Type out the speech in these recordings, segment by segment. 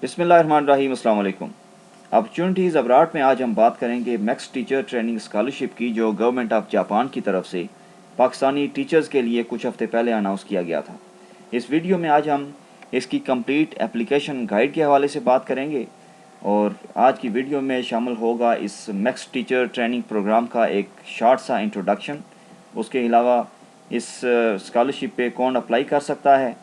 بسم اللہ الرحمن الرحیم۔ السلام علیکم۔ اپرچونٹیز ابراڈ میں آج ہم بات کریں گے میکس ٹیچر ٹریننگ اسکالرشپ کی، جو گورنمنٹ آف جاپان کی طرف سے پاکستانی ٹیچرز کے لیے کچھ ہفتے پہلے اناؤنس کیا گیا تھا۔ اس ویڈیو میں آج ہم اس کی کمپلیٹ اپلیکیشن گائیڈ کے حوالے سے بات کریں گے، اور آج کی ویڈیو میں شامل ہوگا اس میکس ٹیچر ٹریننگ پروگرام کا ایک شارٹ سا انٹروڈکشن۔ اس کے علاوہ اس اسکالرشپ پہ کون اپلائی کر سکتا ہے،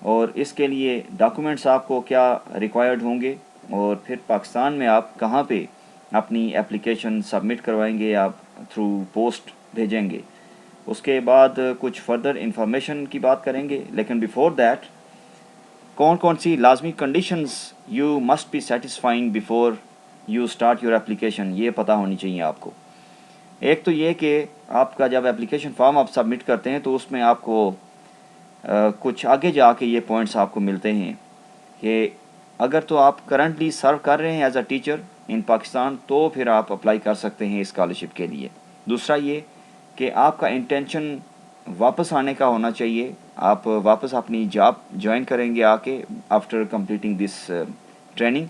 اور اس کے لیے ڈاکومنٹس آپ کو کیا ریکوائرڈ ہوں گے، اور پھر پاکستان میں آپ کہاں پہ اپنی اپلیکیشن سبمٹ کروائیں گے، آپ تھرو پوسٹ بھیجیں گے۔ اس کے بعد کچھ فردر انفارمیشن کی بات کریں گے، لیکن بیفور دیٹ کون سی لازمی conditions you must be satisfying before you start your application, یہ پتہ ہونی چاہیے آپ کو۔ ایک تو یہ کہ آپ کا جب اپلیکیشن فارم آپ سبمٹ کرتے ہیں تو اس میں آپ کو کچھ آگے جا کے یہ پوائنٹس آپ کو ملتے ہیں کہ اگر تو آپ کرنٹلی سرو کر رہے ہیں ایز اے ٹیچر ان پاکستان، تو پھر آپ اپلائی کر سکتے ہیں اسکالرشپ کے لیے۔ دوسرا یہ کہ آپ کا انٹینشن واپس آنے کا ہونا چاہیے، آپ واپس اپنی جاب جوائن کریں گے آ کے آفٹر کمپلیٹنگ دس ٹریننگ۔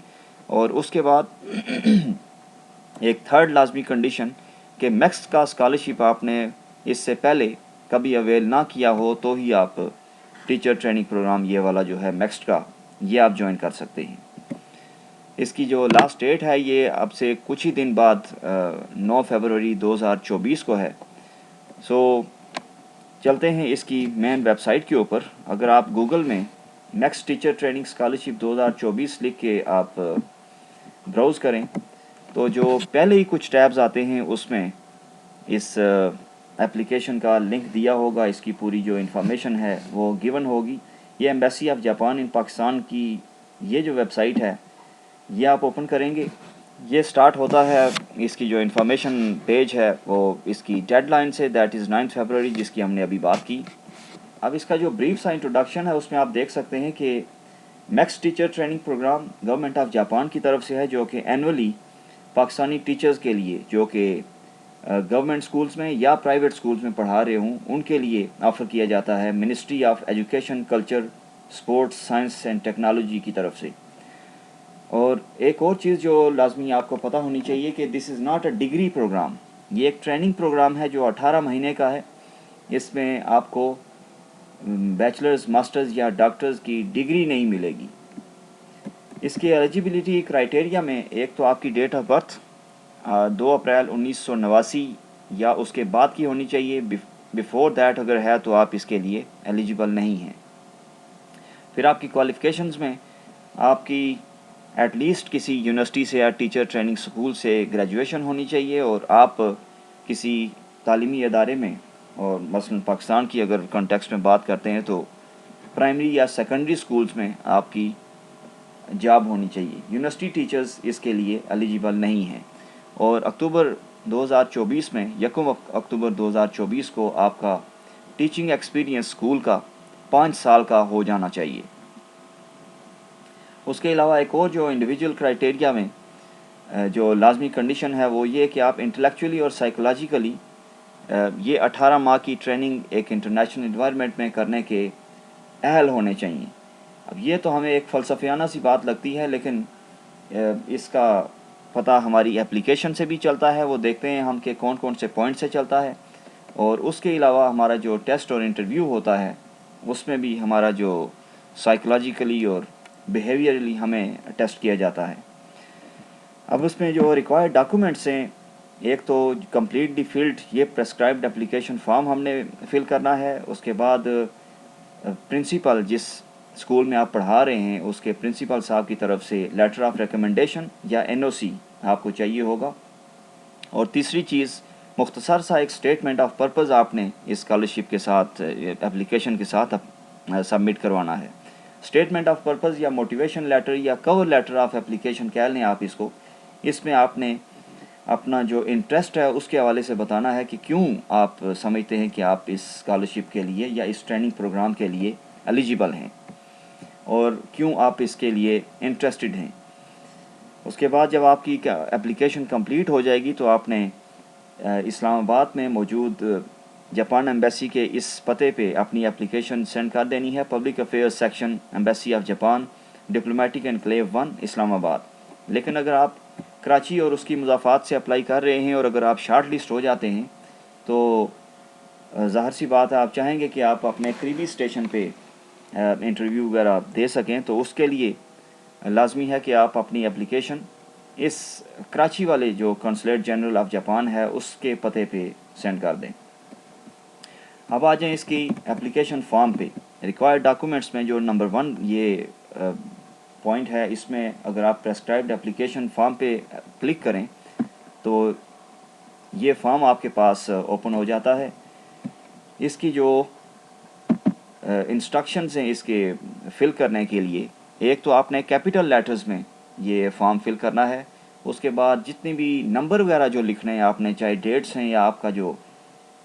اور اس کے بعد ایک تھرڈ لازمی کنڈیشن کہ میکس کا اسکالرشپ آپ نے اس سے پہلے کبھی اویل نہ کیا ہو تو ہی آپ ٹیچر ٹریننگ پروگرام یہ والا جو ہے میکس کا، یہ آپ جوائن کر سکتے ہیں۔ اس کی جو لاسٹ ڈیٹ ہے یہ اب سے کچھ ہی دن بعد 9 فروری 2024 کو ہے۔ سو چلتے ہیں اس کی مین ویب سائٹ کے اوپر۔ اگر آپ گوگل میں میکس ٹیچر ٹریننگ اسکالرشپ 2024 لکھ کے آپ براؤز کریں تو جو پہلے ہی کچھ ٹیبز آتے ہیں اس میں اس اپلیکیشن کا لنک دیا ہوگا، اس کی پوری جو انفارمیشن ہے وہ گیون ہوگی۔ یہ ایمبیسی آف جاپان ان پاکستان کی یہ جو ویب سائٹ ہے یہ آپ اوپن کریں گے، یہ سٹارٹ ہوتا ہے اس کی جو انفارمیشن پیج ہے وہ اس کی ڈیڈ لائن سے، دیٹ از 9 فروری، جس کی ہم نے ابھی بات کی۔ اب اس کا جو بریف سا انٹروڈکشن ہے اس میں آپ دیکھ سکتے ہیں کہ MEXT teacher training programme government of Japan کی طرف سے ہے، جو کہ اینولی پاکستانی ٹیچرز کے لیے جو کہ گورنمنٹ سکولز میں یا پرائیویٹ سکولز میں پڑھا رہے ہوں ان کے لیے آفر کیا جاتا ہے ministry of education, culture, sports, science and technology کی طرف سے۔ اور ایک اور چیز جو لازمی آپ کو پتہ ہونی چاہیے کہ this is not a degree program, یہ ایک ٹریننگ پروگرام ہے جو 18 مہینے کا ہے۔ اس میں آپ کو بیچلرز، ماسٹرز یا ڈاکٹرز کی ڈگری نہیں ملے گی۔ اس کی ایلیجیبلٹی کرائٹیریا میں ایک تو آپ کی ڈیٹ آف برتھ 2 اپریل 1989 یا اس کے بعد کی ہونی چاہیے، بیفور دیٹ اگر ہے تو آپ اس کے لیے ایلیجیبل نہیں ہیں۔ پھر آپ کی کوالیفیکیشنز میں آپ کی ایٹ لیسٹ کسی یونیورسٹی سے یا ٹیچر ٹریننگ اسکول سے گریجویشن ہونی چاہیے، اور آپ کسی تعلیمی ادارے میں، اور مثلاً پاکستان کی اگر کنٹیکسٹ میں بات کرتے ہیں تو پرائمری یا سیکنڈری اسکولز میں آپ کی جاب ہونی چاہیے۔ یونیورسٹی ٹیچرز اس کے لیے ایلیجیبل نہیں ہیں۔ اور اکتوبر 2024 میں 1 اکتوبر 2024 کو آپ کا ٹیچنگ ایکسپیرینس اسکول کا 5 سال کا ہو جانا چاہیے۔ اس کے علاوہ ایک اور جو انڈیویجول کرائٹیریا میں جو لازمی کنڈیشن ہے وہ یہ کہ آپ انٹلیکچولی اور سائیکولوجیکلی یہ 18 ماہ کی ٹریننگ ایک انٹرنیشنل انوائرمنٹ میں کرنے کے اہل ہونے چاہیے۔ اب یہ تو ہمیں ایک فلسفیانہ سی بات لگتی ہے، لیکن اس کا پتہ ہماری اپلیکیشن سے بھی چلتا ہے، وہ دیکھتے ہیں ہم کہ کون سے پوائنٹ سے چلتا ہے، اور اس کے علاوہ ہمارا جو ٹیسٹ اور انٹرویو ہوتا ہے اس میں بھی ہمارا جو سائیکولوجیکلی اور بیہیویئرلی ہمیں ٹیسٹ کیا جاتا ہے۔ اب اس میں جو ریکوائرڈ ڈاکومنٹس ہیں، ایک تو کمپلیٹلی فلڈ یہ پریسکرائبڈ اپلیکیشن فارم ہم نے فل کرنا ہے۔ اس کے بعد پرنسپل جس اسکول میں آپ پڑھا رہے ہیں اس کے پرنسپل صاحب کی طرف سے لیٹر آف ریکمنڈیشن یا NOC آپ کو چاہیے ہوگا۔ اور تیسری چیز مختصر سا ایک اسٹیٹمنٹ آف پرپز آپ نے اس اسکالرشپ کے ساتھ اپلیکیشن کے ساتھ سبمٹ کروانا ہے۔ اسٹیٹمنٹ آف پرپز یا موٹیویشن لیٹر یا کور لیٹر آف اپلیکیشن کہہ لیں آپ اس کو، اس میں آپ نے اپنا جو انٹرسٹ ہے اس کے حوالے سے بتانا ہے کہ کیوں آپ سمجھتے ہیں کہ آپ اس اسکالرشپ کے لیے یا اس ٹریننگ پروگرام کے لیے ایلیجیبل ہیں، اور کیوں آپ اس کے لیے انٹرسٹڈ ہیں۔ اس کے بعد جب آپ کی اپلیکیشن کمپلیٹ ہو جائے گی تو آپ نے اسلام آباد میں موجود جاپان ایمبیسی کے اس پتے پہ اپنی اپلیکیشن سینڈ کر دینی ہے، public affairs section, embassy of Japan, diplomatic enclave 1 اسلام آباد. لیکن اگر آپ کراچی اور اس کی مضافات سے اپلائی کر رہے ہیں اور اگر آپ شارٹ لسٹ ہو جاتے ہیں تو ظاہر سی بات ہے آپ چاہیں گے کہ آپ اپنے قریبی اسٹیشن پہ انٹرویو وغیرہ دے سکیں، تو اس کے لیے لازمی ہے کہ آپ اپنی اپلیکیشن اس کراچی والے جو کنسولیٹ جنرل آف جاپان ہے اس کے پتے پہ سینڈ کر دیں. اب آ جائیں اس کی اپلیکیشن فارم پہ. ریکوائرڈ ڈاکومنٹس میں جو نمبر 1 یہ پوائنٹ ہے، اس میں اگر آپ پریسکرائبڈ اپلیکیشن فارم پہ کلک کریں تو یہ فارم آپ کے پاس اوپن ہو جاتا ہے. اس کی جو انسٹرکشنز ہیں اس کے فل کرنے کے لیے، ایک تو آپ نے کیپٹل لیٹرز میں یہ فارم فل کرنا ہے. اس کے بعد جتنی بھی نمبر وغیرہ جو لکھنے ہیں آپ نے، چاہے ڈیٹس ہیں یا آپ کا جو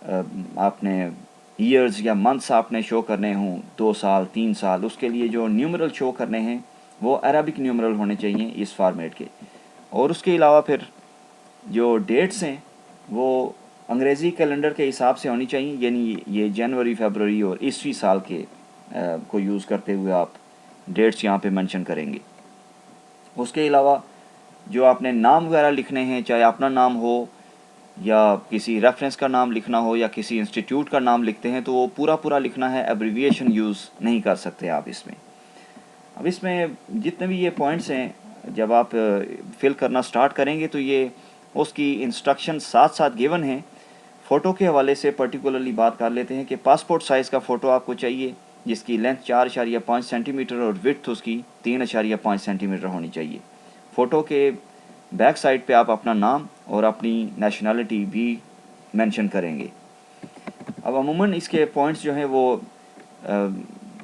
آپ نے ایئرز یا منتھس آپ نے شو کرنے ہوں، 2 سال 3 سال، اس کے لیے جو نیومرل شو کرنے ہیں وہ عربک نیومرل ہونے چاہیے اس فارمیٹ کے. اور اس کے علاوہ پھر جو ڈیٹس ہیں وہ انگریزی کیلنڈر کے حساب سے ہونی چاہیے، یعنی یہ جنوری، فیبروری اور عیسوی سال کے کو یوز کرتے ہوئے آپ ڈیٹس یہاں پہ منشن کریں گے. اس کے علاوہ جو آپ نے نام وغیرہ لکھنے ہیں، چاہے اپنا نام ہو یا کسی ریفرنس کا نام لکھنا ہو یا کسی انسٹیٹیوٹ کا نام لکھتے ہیں تو وہ پورا لکھنا ہے، ایبریویشن یوز نہیں کر سکتے آپ اس میں. اب اس میں جتنے بھی یہ پوائنٹس ہیں جب آپ فل کرنا سٹارٹ کریں گے تو یہ اس کی انسٹرکشن ساتھ ساتھ گیون ہیں. فوٹو کے حوالے سے پرٹیکولرلی بات کر لیتے ہیں کہ پاسپورٹ سائز کا فوٹو آپ کو چاہیے جس کی لینتھ 4.5 سینٹی میٹر اور وڈتھ اس کی 3.5 سینٹی میٹر ہونی چاہیے. فوٹو کے بیک سائڈ پہ آپ اپنا نام اور اپنی نیشنلٹی بھی مینشن کریں گے. اب عموماً اس کے پوائنٹس جو ہیں وہ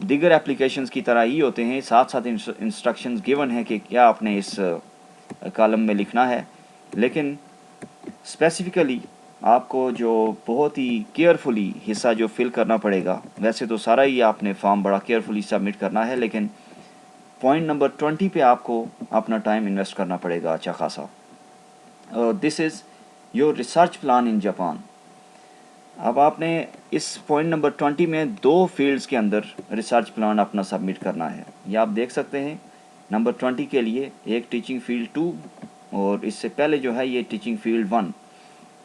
دیگر اپلیکیشنز کی طرح ہی ہوتے ہیں، ساتھ ساتھ انسٹرکشنز گیون ہیں کہ کیا آپ نے اس کالم میں لکھنا ہے. لیکن اسپیسیفکلی آپ کو جو بہت ہی کیئرفلی حصہ جو فل کرنا پڑے گا، ویسے تو سارا ہی آپ نے فارم بڑا کیئرفلی سبمٹ کرنا ہے، لیکن پوائنٹ نمبر 20 پہ آپ کو اپنا ٹائم انویسٹ کرنا پڑے گا اچھا خاصا. This is your research plan in Japan. اب آپ نے اس پوائنٹ نمبر 20 میں 2 فیلڈز کے اندر ریسرچ پلان اپنا سبمٹ کرنا ہے. یہ آپ دیکھ سکتے ہیں نمبر 20 کے لیے ایک ٹیچنگ فیلڈ 2 اور اس سے پہلے جو ہے یہ ٹیچنگ فیلڈ 1.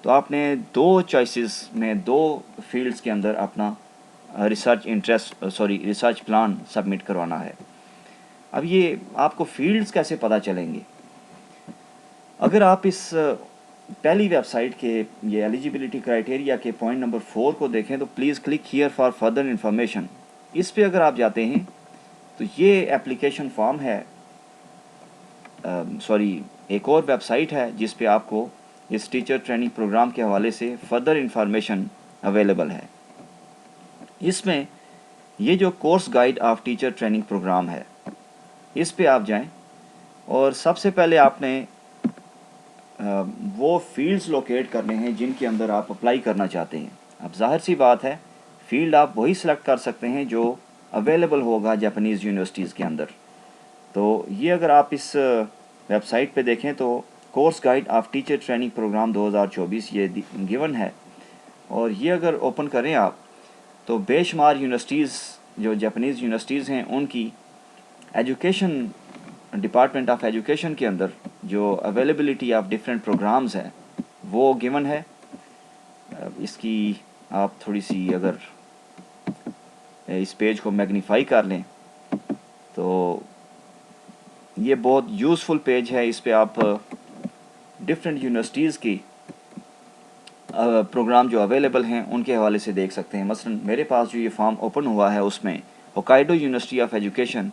تو آپ نے 2 چوائسز میں 2 فیلڈز کے اندر اپنا ریسرچ پلان سبمٹ کروانا ہے. اب یہ آپ کو فیلڈز کیسے پتہ چلیں گے؟ اگر آپ اس پہلی ویب سائٹ کے یہ ایلیجیبلٹی کرائٹیریا کے پوائنٹ نمبر 4 کو دیکھیں تو please click here for further information. اس پہ اگر آپ جاتے ہیں تو یہ اپلیکیشن فارم ہے، ایک اور ویب سائٹ ہے جس پہ آپ کو اس ٹیچر ٹریننگ پروگرام کے حوالے سے فردر انفارمیشن اویلیبل ہے. اس میں یہ جو course guide of teacher training programme ہے اس پہ آپ جائیں اور سب سے پہلے آپ نے وہ فیلڈز لوکیٹ کرنے ہیں جن کے اندر آپ اپلائی کرنا چاہتے ہیں. اب ظاہر سی بات ہے فیلڈ آپ وہی سلیکٹ کر سکتے ہیں جو اویلیبل ہوگا جاپانیز یونیورسٹیز کے اندر. تو یہ اگر آپ اس ویب سائٹ پہ دیکھیں تو course guide of teacher training programme 2024 یہ گیون ہے، اور یہ اگر اوپن کریں آپ تو بے شمار یونیورسٹیز جو جاپانیز یونیورسٹیز ہیں ان کی ایجوکیشن ڈپارٹمنٹ آف ایجوکیشن کے اندر جو اویلیبلٹی آف ڈفرینٹ پروگرامز ہیں وہ گیون ہے. اس کی آپ تھوڑی سی اگر اس پیج کو میگنیفائی کر لیں تو یہ بہت یوزفل پیج ہے. اس پہ آپ ڈفرینٹ یونیورسٹیز کی پروگرام جو اویلیبل ہیں ان کے حوالے سے دیکھ سکتے ہیں. مثلا میرے پاس جو یہ فارم اوپن ہوا ہے اس میں ہوکائیڈو یونیورسٹی آف ایجوکیشن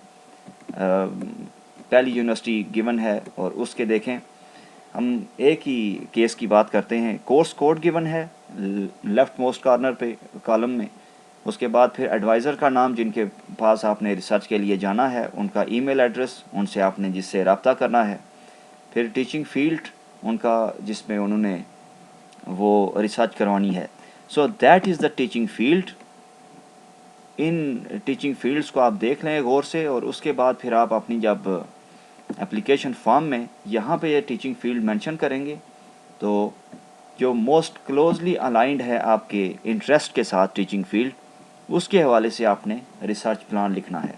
پہلی یونیورسٹی گیون ہے، اور اس کے دیکھیں ہم ایک ہی کیس کی بات کرتے ہیں. کورس کوڈ گیون ہے لیفٹ موسٹ کارنر پہ کالم میں. اس کے بعد پھر ایڈوائزر کا نام جن کے پاس آپ نے ریسرچ کے لیے جانا ہے، ان کا ای میل ایڈریس، ان سے آپ نے جس سے رابطہ کرنا ہے. پھر ٹیچنگ فیلڈ ان کا جس میں انہوں نے وہ ریسرچ کروانی ہے. So that is the teaching field. In teaching fields کو آپ دیکھ لیں غور سے، اور اس کے بعد پھر آپ اپنی جب اپلیکیشن فارم میں یہاں پہ یہ ٹیچنگ فیلڈ مینشن کریں گے تو جو موسٹ کلوزلی الائنڈ ہے آپ کے انٹرسٹ کے ساتھ ٹیچنگ فیلڈ، اس کے حوالے سے آپ نے ریسرچ پلان لکھنا ہے.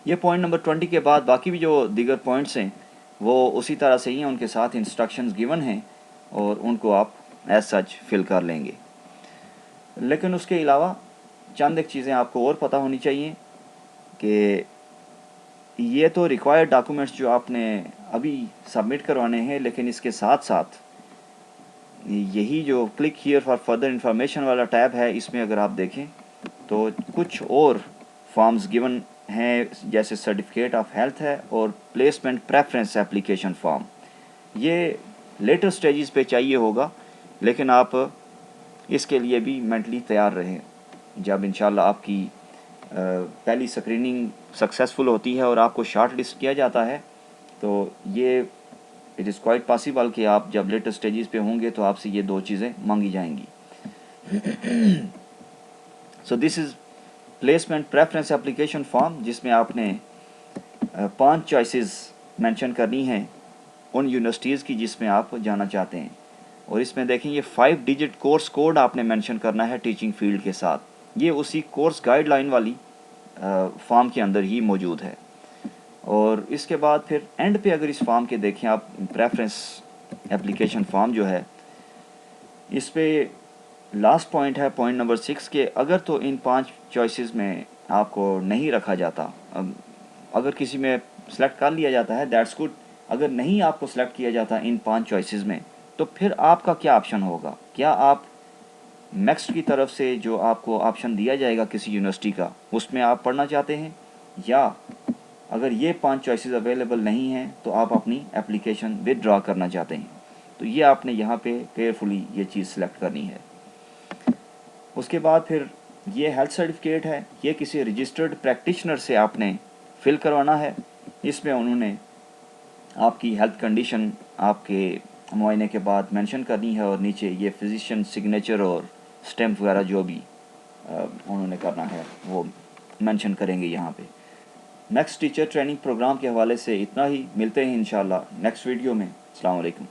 یہ پوائنٹ نمبر 20 کے بعد باقی بھی جو دیگر پوائنٹس ہیں وہ اسی طرح سے ہی ہیں، ان کے ساتھ انسٹرکشنز گیون ہیں اور ان کو آپ ایز سچ فل کر لیں گے. لیکن اس کے علاوہ چند ایک چیزیں آپ کو اور پتہ ہونی چاہیے کہ یہ تو ریکوائرڈ ڈاکومنٹس جو آپ نے ابھی سبمٹ کروانے ہیں، لیکن اس کے ساتھ ساتھ یہی جو click here for further information والا ٹیب ہے، اس میں اگر آپ دیکھیں تو کچھ اور فارمز گیون ہیں، جیسے سرٹیفکیٹ آف ہیلتھ ہے اور پلیسمنٹ پریفرنس اپلیکیشن فارم. یہ لیٹر سٹیجز پہ چاہیے ہوگا، لیکن آپ اس کے لیے بھی مینٹلی تیار رہیں. جب انشاءاللہ آپ کی پہلی اسکریننگ سکسیزفل ہوتی ہے اور آپ کو شارٹ لسٹ کیا جاتا ہے، تو یہ اٹ از کوائٹ پاسبل کہ آپ جب لیٹر سٹیجز پہ ہوں گے تو آپ سے یہ دو چیزیں مانگی جائیں گی. سو دس از پلیسمنٹ پریفرنس اپلیکیشن فارم، جس میں آپ نے 5 چوائسیز مینشن کرنی ہیں ان یونیورسٹیز کی جس میں آپ جانا چاہتے ہیں. اور اس میں دیکھیں یہ 5 ڈیجٹ کورس کوڈ آپ نے مینشن کرنا ہے ٹیچنگ فیلڈ کے ساتھ. یہ اسی کورس گائیڈ لائن والی فارم کے اندر ہی موجود ہے. اور اس کے بعد پھر اینڈ پہ اگر اس فارم کے دیکھیں آپ، پریفرنس اپلیکیشن فارم جو ہے، اس پہ لاسٹ پوائنٹ ہے پوائنٹ نمبر 6 کے اگر تو ان 5 چوائسیز میں آپ کو نہیں رکھا جاتا، اگر کسی میں سلیکٹ کر لیا جاتا ہے دیٹس گڈ، اگر نہیں آپ کو سلیکٹ کیا جاتا ان 5 چوائسیز میں تو پھر آپ کا کیا آپشن ہوگا؟ کیا آپ نیکسٹ کی طرف سے جو آپ کو آپشن دیا جائے گا کسی یونیورسٹی کا، اس میں آپ پڑھنا چاہتے ہیں، یا اگر یہ 5 چوائسیز اویلیبل نہیں ہیں تو آپ اپنی اپلیکیشن ود ڈرا کرنا چاہتے ہیں؟ تو یہ آپ نے یہاں پہ کیئرفلی یہ چیز سلیکٹ کرنی ہے. اس کے بعد پھر یہ ہیلتھ سرٹیفکیٹ ہے، یہ کسی رجسٹرڈ پریکٹیشنر سے آپ نے فل کروانا ہے. اس میں انہوں نے آپ کی ہیلتھ کنڈیشن آپ کے معائنے کے بعد مینشن کرنی ہے، اور نیچے یہ فزیشین سگنیچر اور اسٹیمپ وغیرہ جو بھی انہوں نے کرنا ہے وہ مینشن کریں گے یہاں پہ. نیکسٹ ٹیچر ٹریننگ پروگرام کے حوالے سے اتنا ہی، ملتے ہیں انشاءاللہ نیکسٹ ویڈیو میں. السلام علیکم.